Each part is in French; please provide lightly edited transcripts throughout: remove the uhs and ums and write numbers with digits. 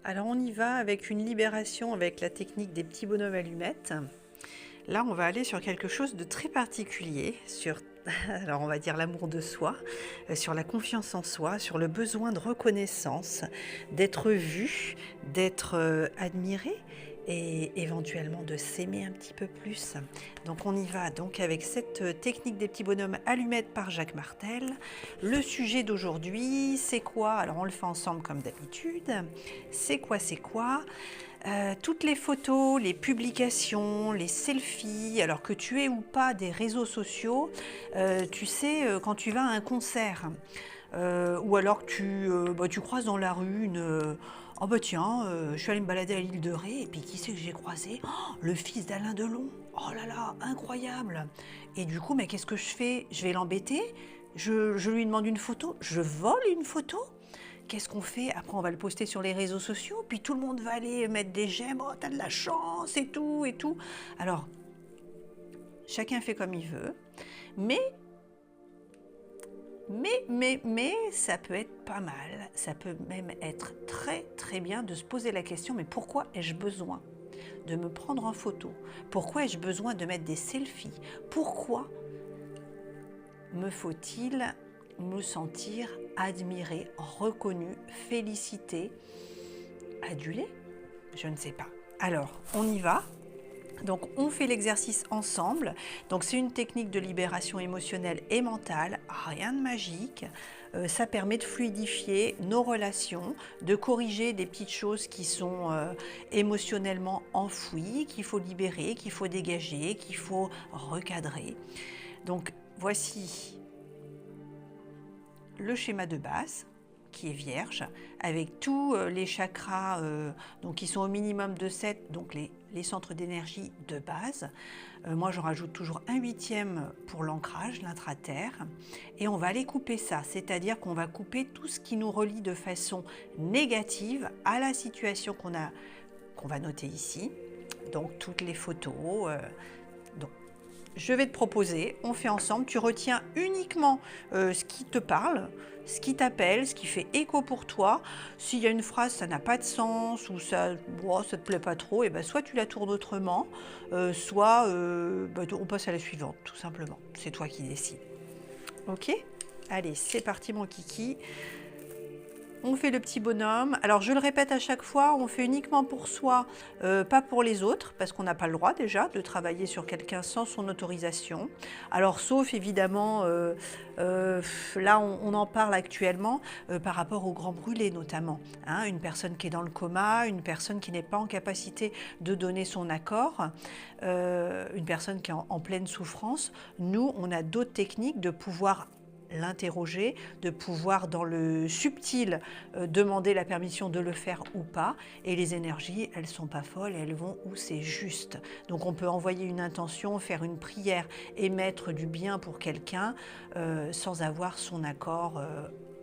Alors on y va avec une libération avec la technique des petits bonhommes allumettes. Là on va aller sur quelque chose de très particulier, sur alors on va dire l'amour de soi, sur la confiance en soi, sur le besoin de reconnaissance, d'être vu, d'être admiré et éventuellement de s'aimer un petit peu plus. Donc on y va donc avec cette technique des petits bonhommes allumettes par Jacques Martel. Le sujet d'aujourd'hui, c'est quoi? Alors on le fait ensemble comme d'habitude. C'est quoi? Toutes les photos, les publications, les selfies, alors que tu aies ou pas des réseaux sociaux, tu sais, quand tu vas à un concert, ou alors que tu croises dans la rue oh bah tiens, je suis allée me balader à l'île de Ré, et puis qui c'est que j'ai croisé? Oh, le fils d'Alain Delon. Oh là là, incroyable. Et du coup, mais qu'est-ce que je fais? Je vais l'embêter? Je lui demande une photo? Je vole une photo? Qu'est-ce qu'on fait? Après, on va le poster sur les réseaux sociaux, puis tout le monde va aller mettre des j'aime, oh, t'as de la chance, et tout, et tout. Alors, chacun fait comme il veut, mais, ça peut être pas mal, ça peut même être très, très bien de se poser la question, mais pourquoi ai-je besoin de me prendre en photo? Pourquoi ai-je besoin de mettre des selfies? Pourquoi me faut-il me sentir admiré, reconnu, félicité, adulé? Je ne sais pas. Alors, on y va. Donc, on fait l'exercice ensemble. Donc, c'est une technique de libération émotionnelle et mentale, rien de magique. Ça permet de fluidifier nos relations, de corriger des petites choses qui sont émotionnellement enfouies, qu'il faut libérer, qu'il faut dégager, qu'il faut recadrer. Donc, voici le schéma de base qui est vierge, avec tous les chakras donc qui sont au minimum de 7, donc les centres d'énergie de base. Moi, j'en rajoute toujours un 8e pour l'ancrage, l'intra-terre. Et on va aller couper ça, c'est-à-dire qu'on va couper tout ce qui nous relie de façon négative à la situation qu'on va noter ici. Donc, toutes les photos. Donc, je vais te proposer, on fait ensemble, tu retiens uniquement ce qui te parle, ce qui t'appelle, ce qui fait écho pour toi. S'il y a une phrase, ça n'a pas de sens ou ça ne te plaît pas trop, et ben soit tu la tournes autrement, soit on passe à la suivante, tout simplement. C'est toi qui décides. Ok? Allez, c'est parti mon kiki. On fait le petit bonhomme. Alors, je le répète à chaque fois, on fait uniquement pour soi, pas pour les autres, parce qu'on n'a pas le droit déjà de travailler sur quelqu'un sans son autorisation. Alors, sauf évidemment, là, on en parle actuellement par rapport aux grands brûlés notamment. Hein, une personne qui est dans le coma, une personne qui n'est pas en capacité de donner son accord, une personne qui est en pleine souffrance. Nous, on a d'autres techniques de pouvoir l'interroger, de pouvoir dans le subtil demander la permission de le faire ou pas. Et les énergies, elles sont pas folles, elles vont où c'est juste. Donc on peut envoyer une intention, faire une prière, émettre du bien pour quelqu'un sans avoir son accord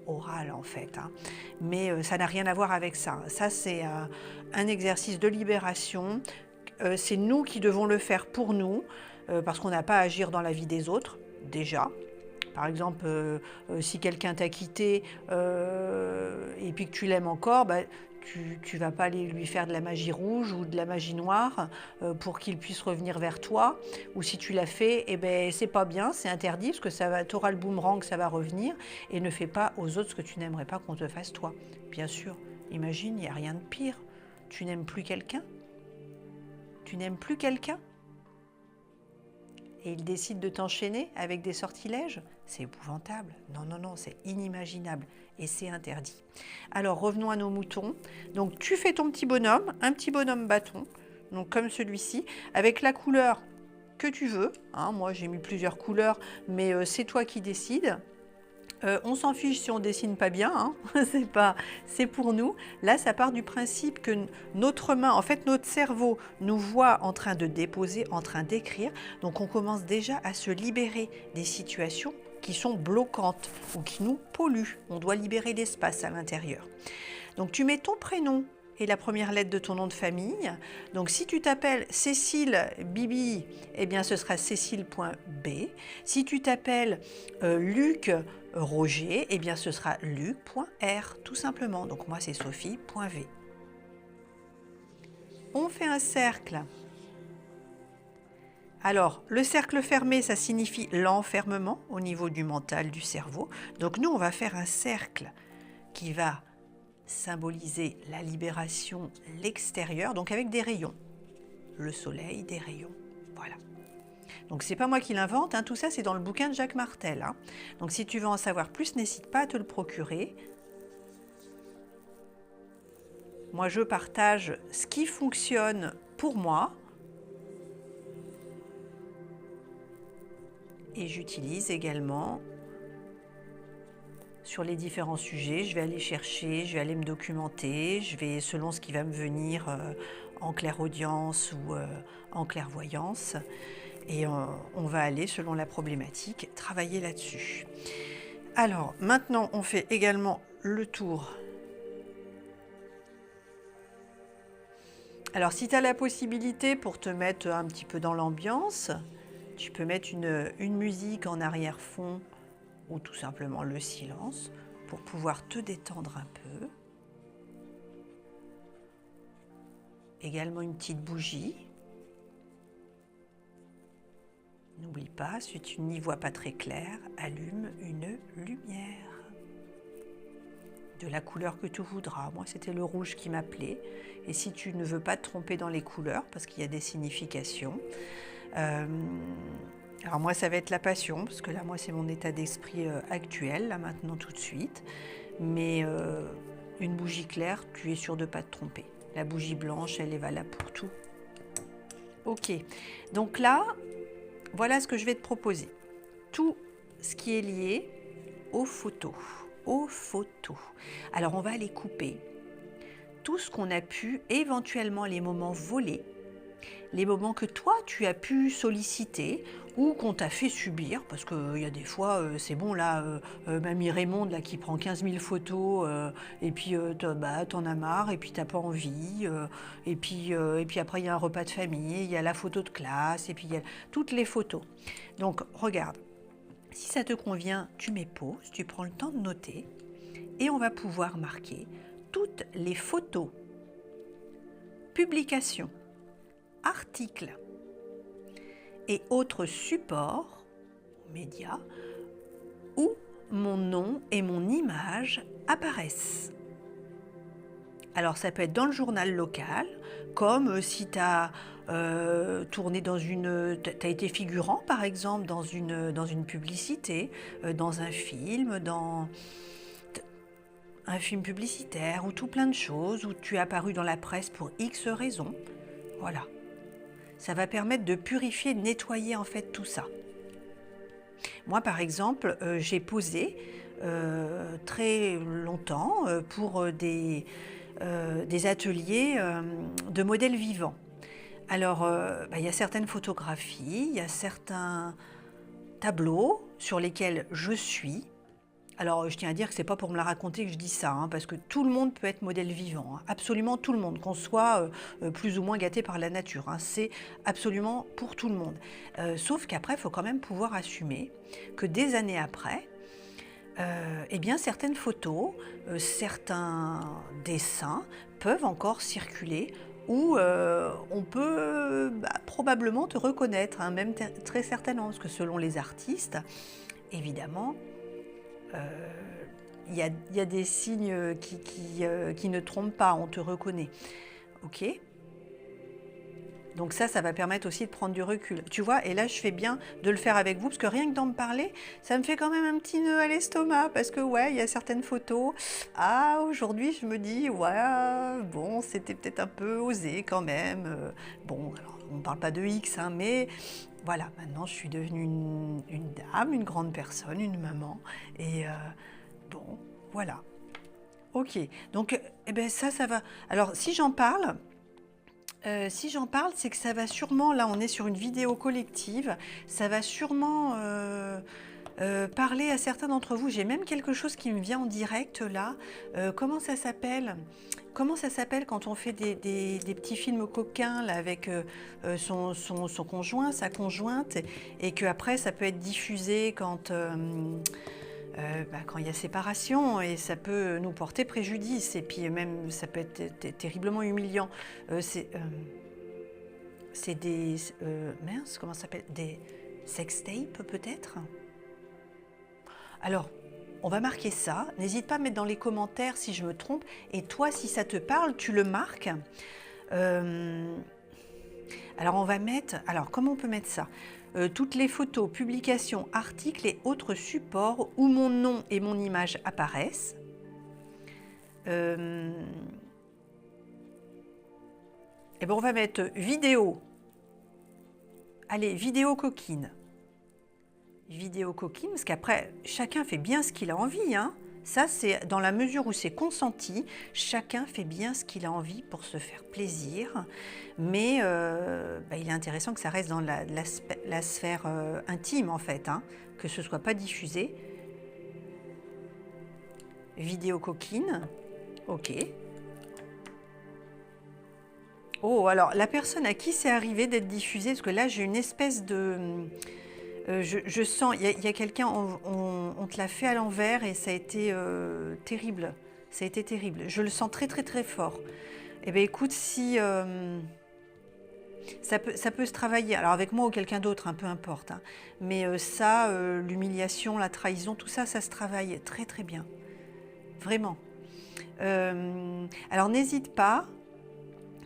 oral en fait. Hein. Mais ça n'a rien à voir avec ça. Ça c'est un exercice de libération. C'est nous qui devons le faire pour nous parce qu'on n'a pas à agir dans la vie des autres déjà. Par exemple, si quelqu'un t'a quitté et puis que tu l'aimes encore, bah, tu ne vas pas aller lui faire de la magie rouge ou de la magie noire pour qu'il puisse revenir vers toi. Ou si tu l'as fait, eh ben, c'est pas bien, c'est interdit parce que tu auras le boomerang, ça va revenir. Et ne fais pas aux autres ce que tu n'aimerais pas qu'on te fasse toi. Bien sûr, imagine, il n'y a rien de pire. Tu n'aimes plus quelqu'un? Tu n'aimes plus quelqu'un? Et il décide de t'enchaîner avec des sortilèges, c'est épouvantable. Non, non, non, c'est inimaginable et c'est interdit. Alors, revenons à nos moutons. Donc, tu fais ton petit bonhomme, un petit bonhomme bâton, donc comme celui-ci, avec la couleur que tu veux. Hein, moi, j'ai mis plusieurs couleurs, mais c'est toi qui décides. On s'en fiche si on dessine pas bien, hein. C'est pour nous. Là, ça part du principe que notre main, en fait, notre cerveau nous voit en train de déposer, en train d'écrire. Donc, on commence déjà à se libérer des situations qui sont bloquantes ou qui nous polluent. On doit libérer l'espace à l'intérieur. Donc, tu mets ton prénom et la première lettre de ton nom de famille. Donc, si tu t'appelles Cécile Bibi, eh bien, ce sera cécile.b. Si tu t'appelles Luc Roger, eh bien, ce sera luc.r, tout simplement. Donc, moi, c'est sophie.v. on fait un cercle. Alors, le cercle fermé, ça signifie l'enfermement au niveau du mental, du cerveau. Donc nous, on va faire un cercle qui va symboliser la libération, l'extérieur, donc avec des rayons. Le soleil, des rayons, voilà. Donc c'est pas moi qui l'invente, hein, tout ça c'est dans le bouquin de Jacques Martel. Hein. Donc si tu veux en savoir plus, n'hésite pas à te le procurer. Moi je partage ce qui fonctionne pour moi. Et j'utilise également sur les différents sujets, je vais aller chercher, je vais aller me documenter, je vais selon ce qui va me venir en clairaudience ou en clairvoyance. Et on va aller, selon la problématique, travailler là-dessus. Alors, maintenant, on fait également le tour. Alors, si tu as la possibilité pour te mettre un petit peu dans l'ambiance, tu peux mettre une musique en arrière-fond ou tout simplement le silence pour pouvoir te détendre un peu. Également une petite bougie. N'oublie pas, si tu n'y vois pas très clair, allume une lumière de la couleur que tu voudras. Moi, c'était le rouge qui m'appelait. Et si tu ne veux pas te tromper dans les couleurs, parce qu'il y a des significations, alors moi, ça va être la passion, parce que là, moi, c'est mon état d'esprit actuel, là, maintenant, tout de suite. Mais une bougie claire, tu es sûr de ne pas te tromper. La bougie blanche, elle est valable pour tout. Ok, donc là, voilà ce que je vais te proposer. Tout ce qui est lié aux photos. Alors, on va aller couper tout ce qu'on a pu, éventuellement les moments volés, les moments que toi, tu as pu solliciter ou qu'on t'a fait subir, parce qu'il y a des fois, c'est bon, là, Mamie Raymonde, là, qui prend 15 000 photos, et puis t'en as marre, et puis t'as pas envie, et puis après, il y a un repas de famille, il y a la photo de classe, et puis il y a toutes les photos. Donc, regarde, si ça te convient, tu mets pause, tu prends le temps de noter, et on va pouvoir marquer toutes les photos, publications, articles et autres supports, médias, où mon nom et mon image apparaissent. Alors ça peut être dans le journal local, comme si tu as tourné dans tu as été figurant par exemple dans une publicité, dans un film, dans un film publicitaire ou tout plein de choses, où tu es apparu dans la presse pour X raisons. Voilà. Ça va permettre de purifier, de nettoyer en fait tout ça. Moi par exemple, j'ai posé très longtemps pour des ateliers de modèles vivants. Alors, il y a certaines photographies, il y a certains tableaux sur lesquels je suis. Alors, je tiens à dire que ce n'est pas pour me la raconter que je dis ça, hein, parce que tout le monde peut être modèle vivant, hein, absolument tout le monde, qu'on soit plus ou moins gâté par la nature, hein, c'est absolument pour tout le monde. Sauf qu'après, il faut quand même pouvoir assumer que des années après, eh bien, certaines photos, certains dessins peuvent encore circuler où on peut probablement te reconnaître, hein, même très certainement, parce que selon les artistes, évidemment, il y a des signes qui ne trompent pas, on te reconnaît. Ok ? Donc ça va permettre aussi de prendre du recul. Tu vois, et là, je fais bien de le faire avec vous, parce que rien que d'en me parler, ça me fait quand même un petit nœud à l'estomac, parce que ouais, il y a certaines photos. Ah, aujourd'hui, je me dis, ouais, bon, c'était peut-être un peu osé quand même. Bon, alors, on ne parle pas de X, hein, mais voilà, maintenant, je suis devenue une dame, une grande personne, une maman, et bon, voilà. Ok, donc, eh ben ça va. Alors, si j'en parle, c'est que ça va sûrement, là on est sur une vidéo collective, ça va sûrement parler à certains d'entre vous. J'ai même quelque chose qui me vient en direct là. Comment ça s'appelle ? Comment ça s'appelle quand on fait des petits films coquins là, avec son conjoint, sa conjointe, et qu'après ça peut être diffusé quand... quand il y a séparation, et ça peut nous porter préjudice, et puis même ça peut être terriblement humiliant. C'est des... mince, comment ça s'appelle? Des sextapes peut-être? Alors, on va marquer ça. N'hésite pas à mettre dans les commentaires si je me trompe. Et toi, si ça te parle, tu le marques. Alors, on va mettre... Alors, comment on peut mettre ça? Toutes les photos, publications, articles et autres supports où mon nom et mon image apparaissent. Et ben, on va mettre vidéo. Allez, vidéo coquine. Vidéo coquine, parce qu'après, chacun fait bien ce qu'il a envie, hein. Ça, c'est dans la mesure où c'est consenti, chacun fait bien ce qu'il a envie pour se faire plaisir, mais il est intéressant que ça reste dans la sphère intime, en fait, hein, que ce ne soit pas diffusé. Vidéo coquine, ok. Oh, alors, la personne à qui c'est arrivé d'être diffusé, parce que là, j'ai une espèce de... je sens, il y a quelqu'un, on te l'a fait à l'envers et ça a été terrible. Ça a été terrible. Je le sens très très très fort. Eh bien écoute, si ça peut se travailler, alors avec moi ou quelqu'un d'autre, peu importe. Hein. Mais l'humiliation, la trahison, tout ça, ça se travaille très très bien. Vraiment. Alors n'hésite pas,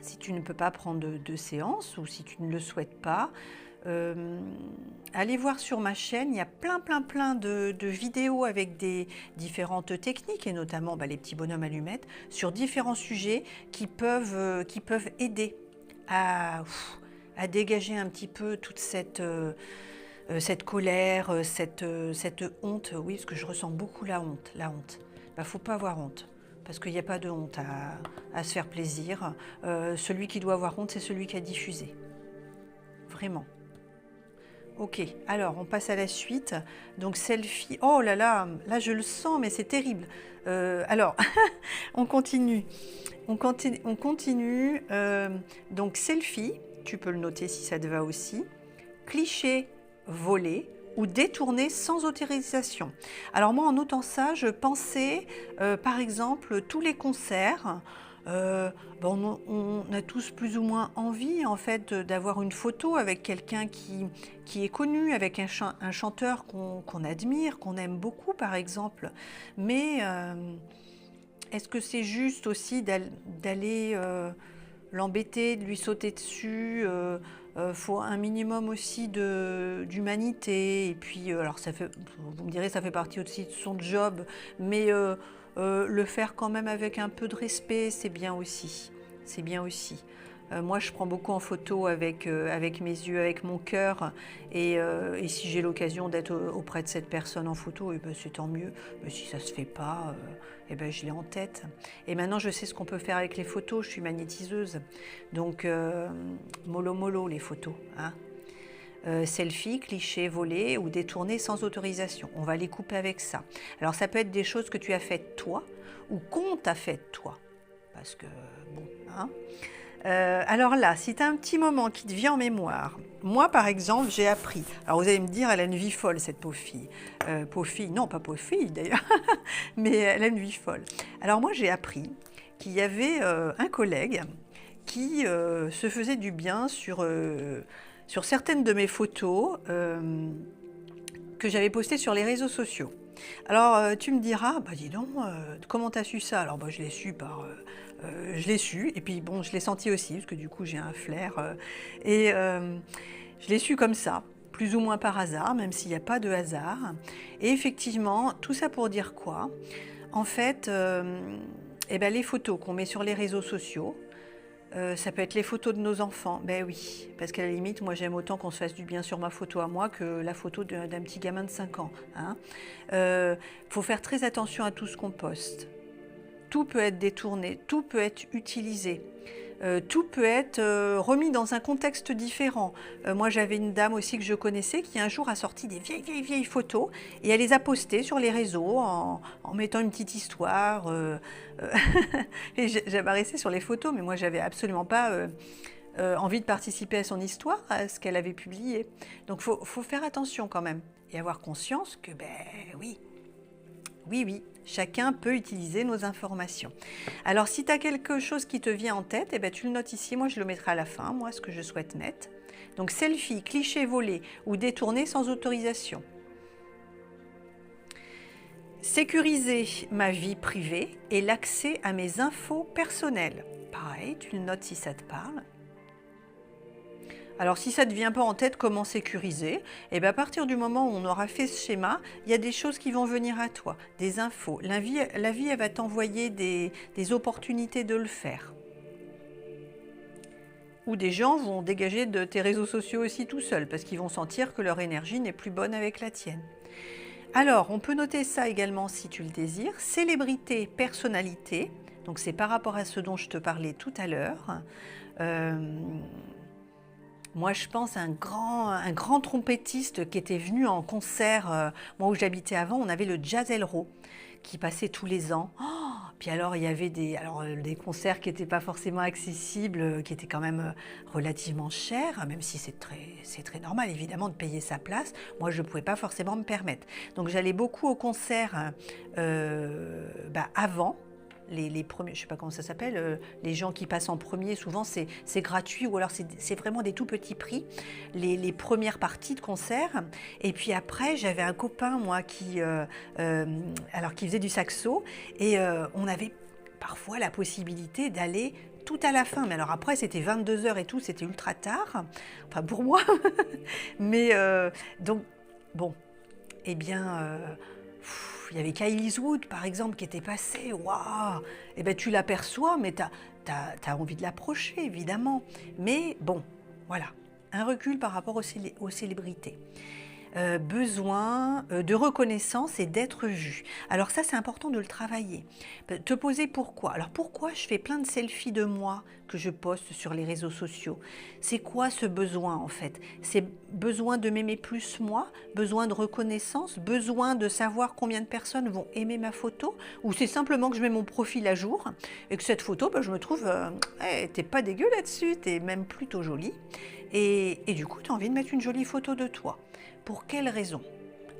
si tu ne peux pas prendre de séance ou si tu ne le souhaites pas, allez voir sur ma chaîne, il y a plein de vidéos avec des différentes techniques et notamment les petits bonhommes allumettes sur différents sujets qui peuvent aider à dégager un petit peu toute cette colère, cette honte. Oui, parce que je ressens beaucoup la honte. Faut pas avoir honte. Parce qu'il n'y a pas de honte à se faire plaisir. Celui qui doit avoir honte, c'est celui qui a diffusé. Vraiment. Ok, alors on passe à la suite. Donc selfie, oh là là je le sens, mais c'est terrible. Alors, on continue. Donc selfie, tu peux le noter si ça te va aussi. Cliché, volé ou détourné sans autorisation. Alors moi, en notant ça, je pensais, par exemple, tous les concerts. On a tous plus ou moins envie en fait d'avoir une photo avec quelqu'un qui est connu, avec un chanteur qu'on admire, qu'on aime beaucoup par exemple. Mais est-ce que c'est juste aussi d'aller l'embêter, de lui sauter dessus? Faut un minimum aussi d'humanité. Et puis, alors vous me direz, ça fait partie aussi de son job, mais le faire quand même avec un peu de respect, c'est bien aussi. C'est bien aussi. Moi, je prends beaucoup en photo avec mes yeux, avec mon cœur. Et si j'ai l'occasion d'être auprès de cette personne en photo, c'est tant mieux. Mais si ça ne se fait pas, je l'ai en tête. Et maintenant, je sais ce qu'on peut faire avec les photos. Je suis magnétiseuse. Donc, mollo les photos. Hein. Selfie, cliché, volé ou détourné sans autorisation. On va les couper avec ça. Alors ça peut être des choses que tu as faites toi ou qu'on t'a faites toi. Parce que, bon, hein. Alors là, si tu as un petit moment qui te vient en mémoire, moi par exemple, j'ai appris, alors vous allez me dire, elle a une vie folle cette pauvre fille. Non pas pauvre fille d'ailleurs, mais elle a une vie folle. Alors moi j'ai appris qu'il y avait un collègue qui se faisait du bien sur certaines de mes photos que j'avais postées sur les réseaux sociaux. Alors tu me diras, dis donc, comment tu as su ça? Alors je l'ai su je l'ai su, et puis bon, je l'ai senti aussi, parce que du coup j'ai un flair, je l'ai su comme ça, plus ou moins par hasard, même s'il n'y a pas de hasard. Et effectivement, tout ça pour dire quoi? En fait, les photos qu'on met sur les réseaux sociaux, ça peut être les photos de nos enfants, oui, parce qu'à la limite, moi j'aime autant qu'on se fasse du bien sur ma photo à moi que la photo d'un petit gamin de 5 ans. Hein. Faut faire très attention à tout ce qu'on poste. Tout peut être détourné, tout peut être utilisé, tout peut être remis dans un contexte différent. Moi j'avais une dame aussi que je connaissais qui un jour a sorti des vieilles photos et elle les a postées sur les réseaux en mettant une petite histoire. Et j'apparaissais sur les photos, mais moi j'avais absolument pas envie de participer à son histoire, à ce qu'elle avait publié. Donc faut faire attention quand même et avoir conscience que oui, Oui, oui, chacun peut utiliser nos informations. Alors, si tu as quelque chose qui te vient en tête, eh ben, tu le notes ici. Moi, je le mettrai à la fin, moi, ce que je souhaite mettre. Donc, selfie, cliché volé ou détourné sans autorisation. Sécuriser ma vie privée et l'accès à mes infos personnelles. Pareil, tu le notes si ça te parle. Alors si ça ne te vient pas en tête comment sécuriser, et bien à partir du moment où on aura fait ce schéma, il y a des choses qui vont venir à toi, des infos. La vie elle va t'envoyer des opportunités de le faire. Ou des gens vont dégager de tes réseaux sociaux aussi tout seuls, parce qu'ils vont sentir que leur énergie n'est plus bonne avec la tienne. Alors, on peut noter ça également si tu le désires. Célébrité, personnalité. Donc, c'est par rapport à ce dont je te parlais tout à l'heure. Moi, je pense à un grand trompettiste qui était venu en concert. Moi, où j'habitais avant, on avait le Jazz Elro qui passait tous les ans. Oh, puis alors, il y avait des concerts qui n'étaient pas forcément accessibles, qui étaient quand même relativement chers, même si c'est très normal, évidemment, de payer sa place. Moi, je ne pouvais pas forcément me permettre. Donc, j'allais beaucoup aux concerts avant. Les premiers, je ne sais pas comment ça s'appelle, les gens qui passent en premier, souvent c'est gratuit ou alors c'est vraiment des tout petits prix, les premières parties de concert. Et puis après, j'avais un copain, moi, qui faisait du saxo et on avait parfois la possibilité d'aller tout à la fin. Mais alors après, c'était 22h et tout, c'était ultra tard, enfin pour moi. Mais donc, bon, eh bien... il y avait Kylie's Wood, par exemple, qui était passée. Waouh! Eh bien, tu l'aperçois, mais tu as envie de l'approcher, évidemment. Mais bon, voilà, un recul par rapport aux célébrités. Besoin de reconnaissance et d'être vu. Alors ça, c'est important de le travailler. Te poser pourquoi. Alors pourquoi je fais plein de selfies de moi que je poste sur les réseaux sociaux? C'est quoi ce besoin en fait? C'est besoin de m'aimer plus moi, besoin de reconnaissance, besoin de savoir combien de personnes vont aimer ma photo, ou c'est simplement que je mets mon profil à jour et que cette photo, je me trouve, t'es pas dégueu là-dessus, t'es même plutôt jolie. Et du coup, tu as envie de mettre une jolie photo de toi. Pour quelle raison?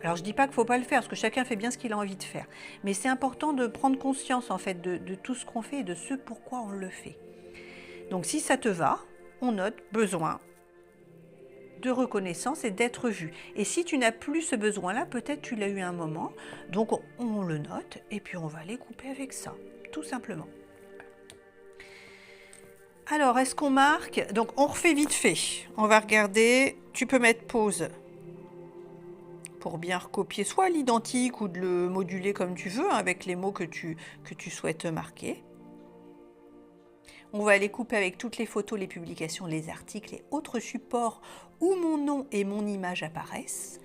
Alors je ne dis pas qu'il ne faut pas le faire, parce que chacun fait bien ce qu'il a envie de faire. Mais c'est important de prendre conscience en fait de tout ce qu'on fait et de ce pourquoi on le fait. Donc si ça te va, on note besoin de reconnaissance et d'être vu. Et si tu n'as plus ce besoin-là, peut-être tu l'as eu à un moment, donc on le note et puis on va aller couper avec ça, tout simplement. Alors, est-ce qu'on marque? Donc on refait vite fait. On va regarder, tu peux mettre pause pour bien recopier soit l'identique ou de le moduler comme tu veux, avec les mots que tu souhaites marquer. On va aller couper avec toutes les photos, les publications, les articles et autres supports où mon nom et mon image apparaissent.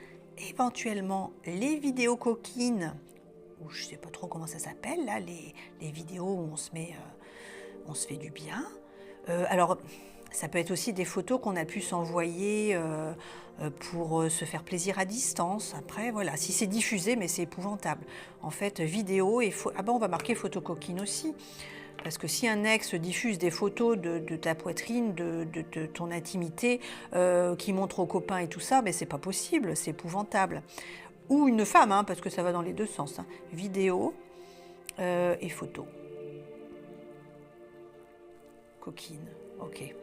Éventuellement les vidéos coquines, ou je ne sais pas trop comment ça s'appelle, là, les vidéos où on se fait du bien. Alors, ça peut être aussi des photos qu'on a pu s'envoyer pour se faire plaisir à distance. Après, voilà, si c'est diffusé, mais c'est épouvantable. En fait, vidéo et on va marquer photo coquine aussi. Parce que si un ex diffuse des photos de ta poitrine, de ton intimité, qui montre aux copains et tout ça, mais c'est pas possible, c'est épouvantable. Ou une femme, parce que ça va dans les deux sens. Vidéo et photo. Coquine, ok.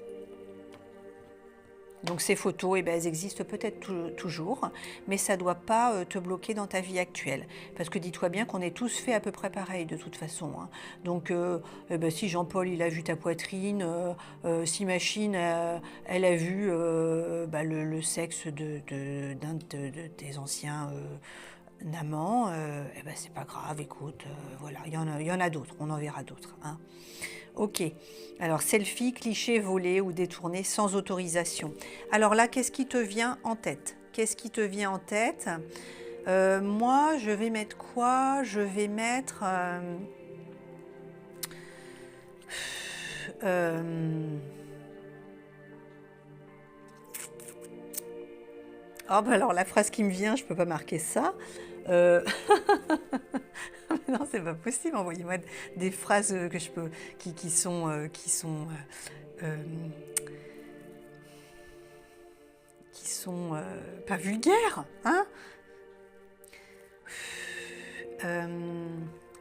Donc ces photos, elles existent peut-être toujours, mais ça ne doit pas te bloquer dans ta vie actuelle. Parce que dis-toi bien qu'on est tous faits à peu près pareil de toute façon. Donc si Jean-Paul il a vu ta poitrine, si Machine elle a vu le sexe d'un de tes anciens amants, c'est pas grave, écoute, voilà, il y en a d'autres, on en verra d'autres. Ok, alors selfie, cliché, volé ou détourné sans autorisation. Alors là, qu'est-ce qui te vient en tête? Moi, je vais mettre quoi? Je vais mettre... alors la phrase qui me vient, je ne peux pas marquer ça. Non, c'est pas possible. Envoyez-moi des phrases que je peux, qui sont pas vulgaires,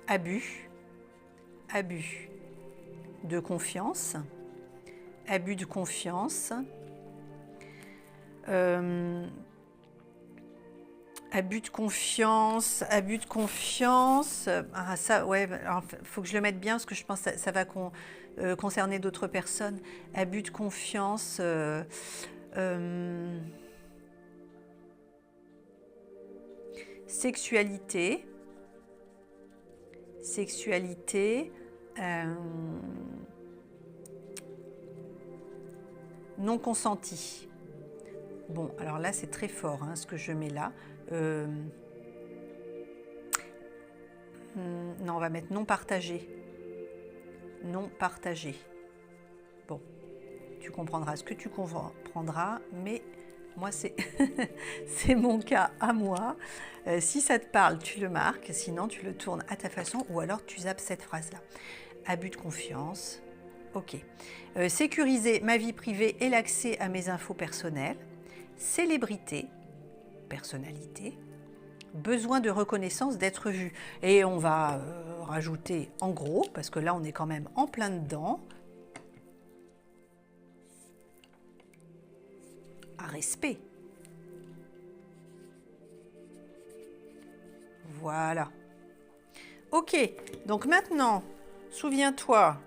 abus de confiance, abus de confiance, abus de confiance. Ah, ça, ouais, alors, faut que je le mette bien parce que je pense que ça va concerner d'autres personnes. Abus de confiance. Sexualité. Non consenti. Bon, alors là, c'est très fort, hein, ce que je mets là. Non, on va mettre non partagé. Non partagé. Bon, tu comprendras ce que tu comprendras, mais moi, c'est c'est mon cas à moi. Si ça te parle, tu le marques, sinon tu le tournes à ta façon, ou alors tu zappes cette phrase-là. Abus de confiance. Ok. Sécuriser ma vie privée et l'accès à mes infos personnelles. Célébrité, personnalité, besoin de reconnaissance, d'être vu. Et on va rajouter en gros, parce que là on est quand même en plein dedans, respect. Voilà. Ok, donc maintenant, souviens-toi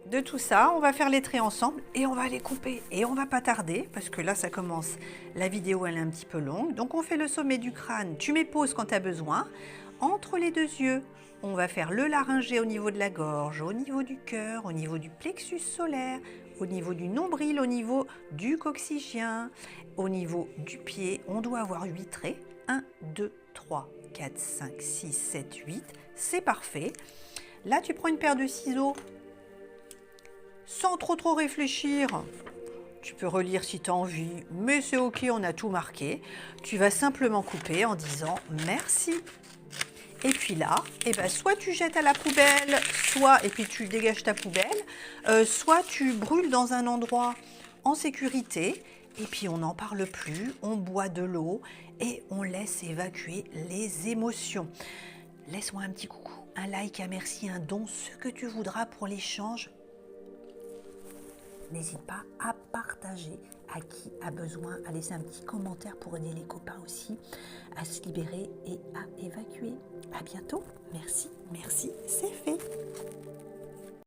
de tout ça, on va faire les traits ensemble et on va les couper. Et on va pas tarder, parce que là ça commence, la vidéo elle est un petit peu longue. Donc on fait le sommet du crâne, tu mets pause quand tu as besoin. Entre les deux yeux, on va faire le laryngé au niveau de la gorge, au niveau du cœur, au niveau du plexus solaire, au niveau du nombril, au niveau du coccygien, au niveau du pied. On doit avoir 8 traits. 1, 2, 3, 4, 5, 6, 7, 8. C'est parfait. Là, tu prends une paire de ciseaux sans trop réfléchir. Tu peux relire si tu as envie, mais c'est ok, on a tout marqué. Tu vas simplement couper en disant merci. Et puis là, eh ben, soit tu jettes à la poubelle, soit, et puis tu dégages ta poubelle, soit tu brûles dans un endroit en sécurité, et puis on n'en parle plus, on boit de l'eau et on laisse évacuer les émotions. Laisse-moi un petit coucou, un like, un merci, un don, ce que tu voudras pour l'échange. N'hésite pas à partager à qui a besoin, à laisser un petit commentaire pour aider les copains aussi à se libérer et à évacuer. À bientôt. Merci, c'est fait.